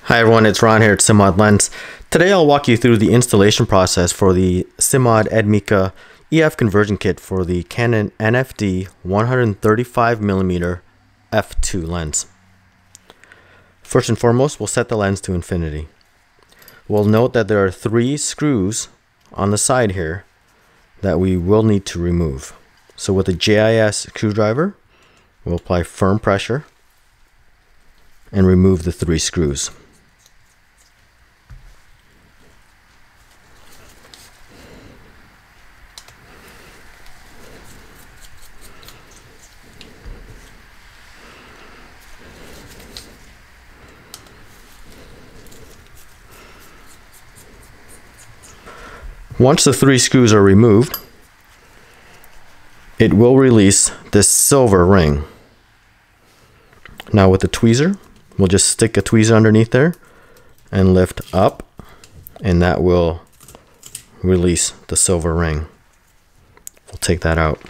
Hi everyone, it's Ron here at Simmod Lens. Today I'll walk you through the installation process for the Simmod Edmika EF conversion kit for the Canon NFD 135mm f2 lens. First and foremost, we'll set the lens to infinity. We'll note that there are 3 screws on the side here that we will need to remove. So with a JIS screwdriver, we'll apply firm pressure and remove the 3 screws. Once the 3 screws are removed, it will release this silver ring. Now with the tweezer, we'll just stick a tweezer underneath there and lift up, and that will release the silver ring. We'll take that out.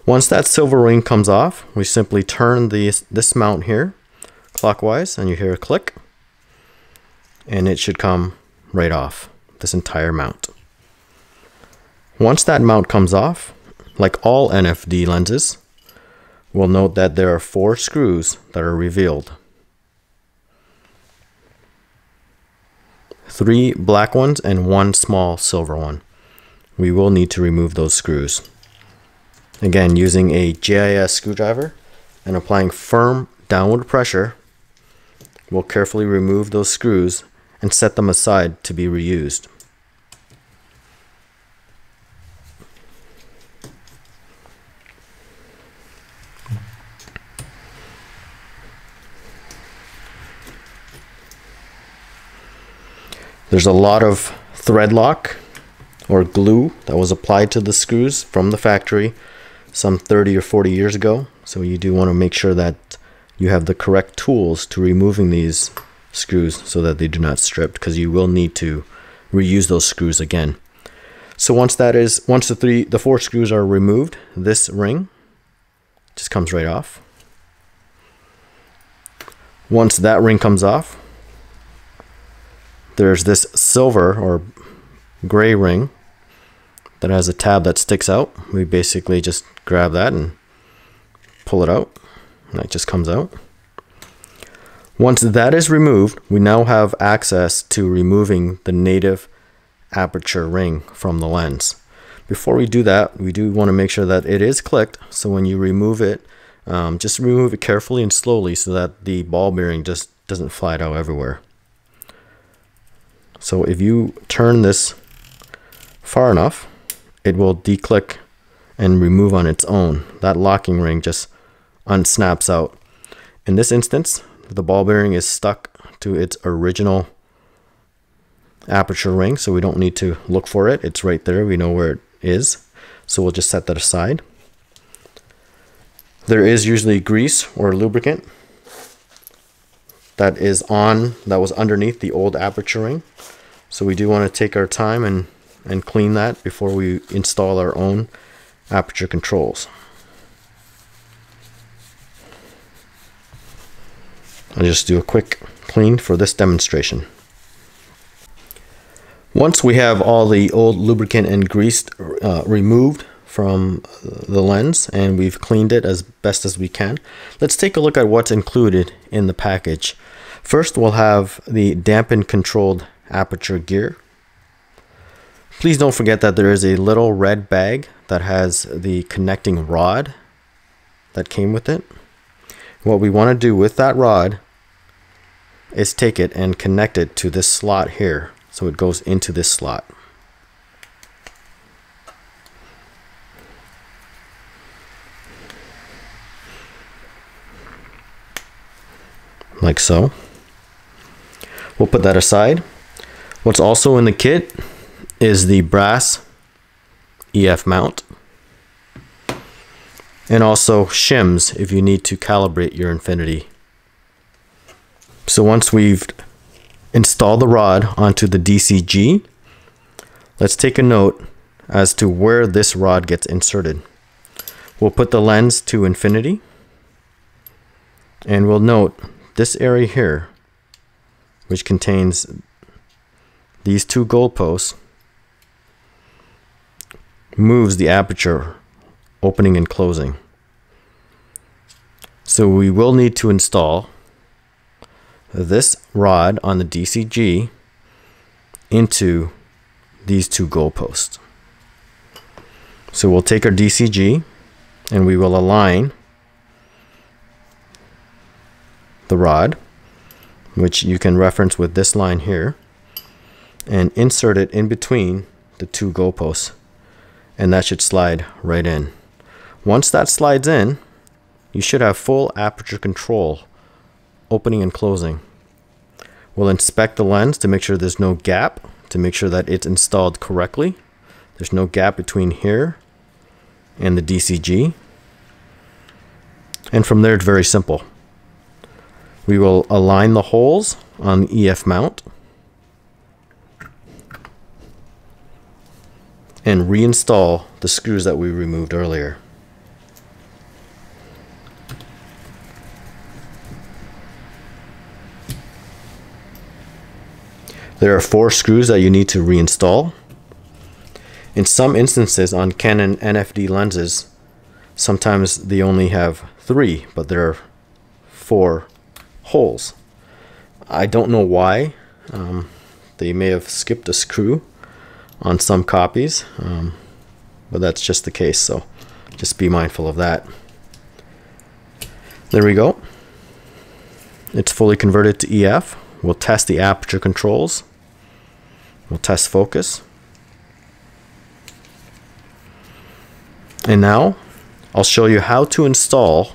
Once that silver ring comes off, we simply turn this mount here clockwise, and you hear a click, and it should come right off, this entire mount. Once that mount comes off, like all NFD lenses, we'll note that there are 4 screws that are revealed. 3 black ones and 1 small silver one. We will need to remove those screws. Again, using a JIS screwdriver and applying firm downward pressure, we'll carefully remove those screws and set them aside to be reused. There's a lot of thread lock or glue that was applied to the screws from the factory some 30 or 40 years ago. So you do want to make sure that you have the correct tools to removing these screws so that they do not strip, because you will need to reuse those screws again. So once the 4 screws are removed, this ring just comes right off. Once that ring comes off, there's this silver or gray ring that has a tab that sticks out. We basically just grab that and pull it out, and it just comes out. Once that is removed, we now have access to removing the native aperture ring from the lens. Before we do that, we do want to make sure that it is clicked, so when you remove it, just remove it carefully and slowly so that the ball bearing just doesn't fly out everywhere. So if you turn this far enough, it will declick and remove on its own. That locking ring just unsnaps out. In this instance, the ball bearing is stuck to its original aperture ring, so we don't need to look for it. It's right there. We know where it is. So we'll just set that aside. There is usually grease or lubricant that was underneath the old aperture ring. So we do want to take our time and clean that before we install our own aperture controls. I'll just do a quick clean for this demonstration. Once we have all the old lubricant and grease removed from the lens and we've cleaned it as best as we can, let's take a look at what's included in the package. First, we'll have the dampened controlled aperture gear. Please don't forget that there is a little red bag that has the connecting rod that came with it. What we want to do with that rod is take it and connect it to this slot here, so it goes into this slot. Like so. We'll put that aside. What's also in the kit is the brass EF mount, and also shims if you need to calibrate your infinity. So once we've installed the rod onto the DCG, let's take a note as to where this rod gets inserted. We'll put the lens to infinity, and we'll note this area here which contains these two goalposts, moves the aperture opening and closing. So we will need to install this rod on the DCG into these two goalposts. So we'll take our DCG and we will align the rod, which you can reference with this line here, and insert it in between the two goalposts, and that should slide right in. Once that slides in, you should have full aperture control, opening and closing. We'll inspect the lens to make sure there's no gap, to make sure that it's installed correctly. There's no gap between here and the DCG. And from there, it's very simple. We will align the holes on the EF mount and reinstall the screws that we removed earlier. There are 4 screws that you need to reinstall. In some instances on Canon NFD lenses, sometimes they only have 3, but there are 4 holes. I don't know why. They may have skipped a screw on some copies, but that's just the case, so just be mindful of that. There we go. It's fully converted to EF. We'll test the aperture controls. We'll test focus. And now I'll show you how to install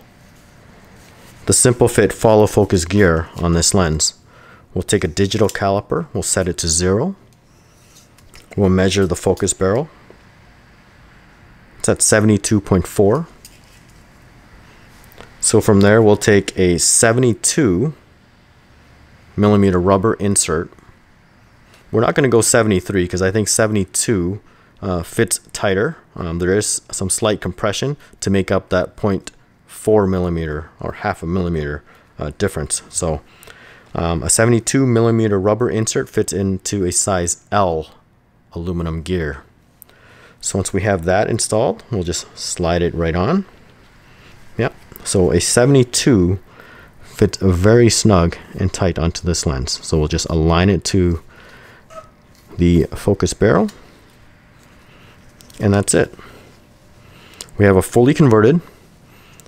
the Simple Fit follow focus gear on this lens. We'll take a digital caliper, we'll set it to 0. We'll measure the focus barrel. It's at 72.4. So from there we'll take a 72 millimeter rubber insert. We're not going to go 73 because I think 72 fits tighter. There is some slight compression to make up that 0.4 millimeter or half a millimeter difference. So a 72 millimeter rubber insert fits into a size L aluminum gear. So once we have that installed, we'll just slide it right on. Yep. So a 72 fits very snug and tight onto this lens. So we'll just align it to the focus barrel, and that's it. We have a fully converted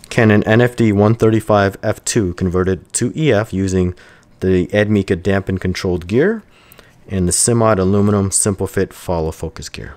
Canon NFD 135 f2 converted to EF using the Edmika dampen controlled gear and the Simmod aluminum Simple Fit follow focus gear.